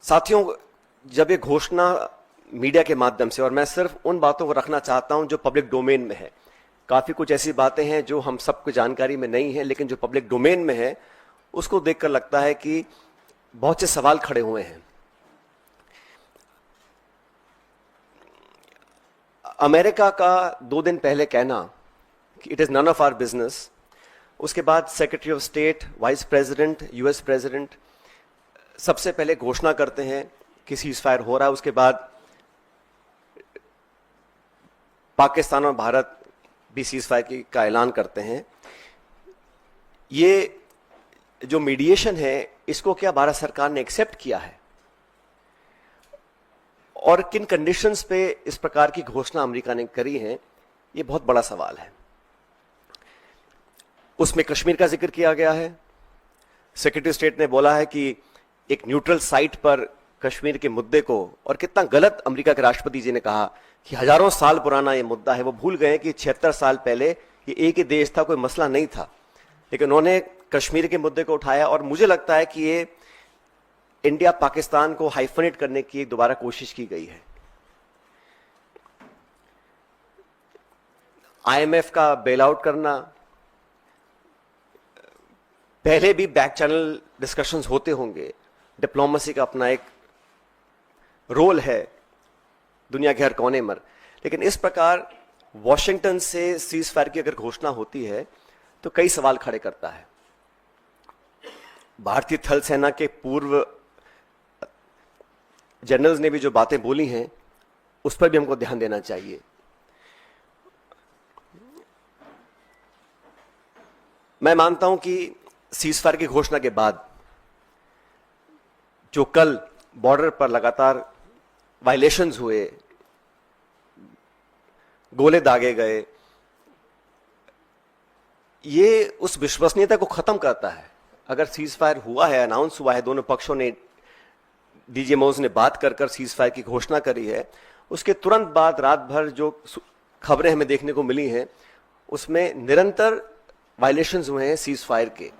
साथियों, जब ये घोषणा मीडिया के माध्यम से, और मैं सिर्फ उन बातों को रखना चाहता हूं जो पब्लिक डोमेन में है, काफी कुछ ऐसी बातें हैं जो हम सबको जानकारी में नहीं है, लेकिन जो पब्लिक डोमेन में है उसको देखकर लगता है कि बहुत से सवाल खड़े हुए हैं। अमेरिका का 2 दिन पहले कहना कि it is none of our business, उसके बाद secretary of state, vice president, US president सबसे पहले घोषणा करते हैं कि सीज फायर हो रहा है, उसके बाद पाकिस्तान और भारत भी सीज फायर का ऐलान करते हैं। ये जो मीडिएशन है इसको क्या भारत सरकार ने एक्सेप्ट किया है और किन कंडीशंस पे इस प्रकार की घोषणा अमेरिका ने करी है, ये बहुत बड़ा सवाल है। उसमें कश्मीर का जिक्र किया गया है। सेक्रेटरी ऑफ स्टेट ने बोला है कि एक न्यूट्रल साइट पर कश्मीर के मुद्दे को, और कितना गलत अमेरिका के राष्ट्रपति जी ने कहा कि हजारों साल पुराना ये मुद्दा है। वो भूल गए कि 76 साल पहले ये एक ही देश था, कोई मसला नहीं था, लेकिन उन्होंने कश्मीर के मुद्दे को उठाया। और मुझे लगता है कि ये इंडिया पाकिस्तान को हाइफनेट करने की एक दोबारा कोशिश की गई है। आईएमएफ का बेल आउट करना, पहले भी बैक चैनल डिस्कशंस होते होंगे, डिप्लोमेसी का अपना एक रोल है दुनिया के हर कोने में, लेकिन इस प्रकार वॉशिंगटन से सीज फायर की अगर घोषणा होती है तो कई सवाल खड़े करता है। भारतीय थल सेना के पूर्व जनरल्स ने भी जो बातें बोली हैं उस पर भी हमको ध्यान देना चाहिए। मैं मानता हूं कि सीज फायर की घोषणा के बाद जो कल बॉर्डर पर लगातार वायलेशंस हुए, गोले दागे गए, ये उस विश्वसनीयता को खत्म करता है। अगर सीज फायर हुआ है, अनाउंस हुआ है, दोनों पक्षों ने, डीजीएमओज ने बात कर सीज फायर की घोषणा करी है, उसके तुरंत बाद रात भर जो खबरें हमें देखने को मिली हैं उसमें निरंतर वायलेशंस हुए हैं सीज फायर के।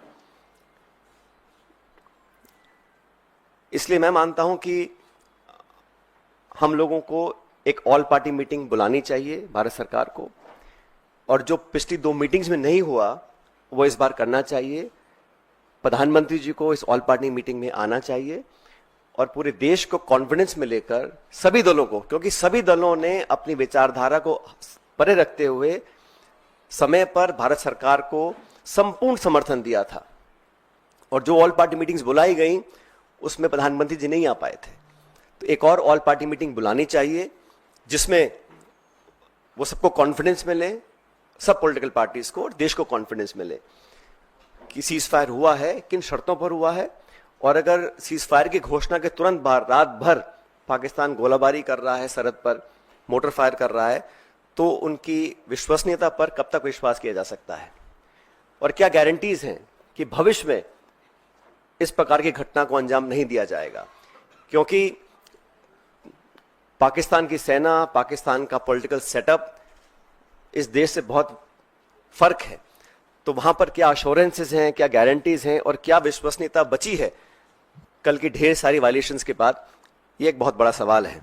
इसलिए मैं मानता हूं कि हम लोगों को एक ऑल पार्टी मीटिंग बुलानी चाहिए भारत सरकार को, और जो पिछली 2 मीटिंग्स में नहीं हुआ वो इस बार करना चाहिए। प्रधानमंत्री जी को इस ऑल पार्टी मीटिंग में आना चाहिए और पूरे देश को कॉन्फिडेंस में लेकर, सभी दलों को, क्योंकि सभी दलों ने अपनी विचारधारा को परे रखते हुए समय पर भारत सरकार को संपूर्ण समर्थन दिया था, और जो ऑल पार्टी मीटिंग्स बुलाई गई उसमें प्रधानमंत्री जी नहीं आ पाए थे। तो एक और ऑल पार्टी मीटिंग बुलानी चाहिए जिसमें वो सबको कॉन्फिडेंस मिले, सब पॉलिटिकल पार्टीज को और देश को कॉन्फिडेंस मिले कि सीज फायर हुआ है, किन शर्तों पर हुआ है, और अगर सीज फायर की घोषणा के तुरंत बाद रात भर पाकिस्तान गोलाबारी कर रहा है, सरहद पर मोटर फायर कर रहा है, तो उनकी विश्वसनीयता पर कब तक विश्वास किया जा सकता है, और क्या गारंटीज हैं कि भविष्य में इस प्रकार की घटना को अंजाम नहीं दिया जाएगा। क्योंकि पाकिस्तान की सेना, पाकिस्तान का पॉलिटिकल सेटअप इस देश से बहुत फर्क है, तो वहां पर क्या अश्योरेंसेस हैं, क्या गारंटीज हैं, और क्या विश्वसनीयता बची है कल की ढेर सारी वायलेशंस के बाद, ये एक बहुत बड़ा सवाल है।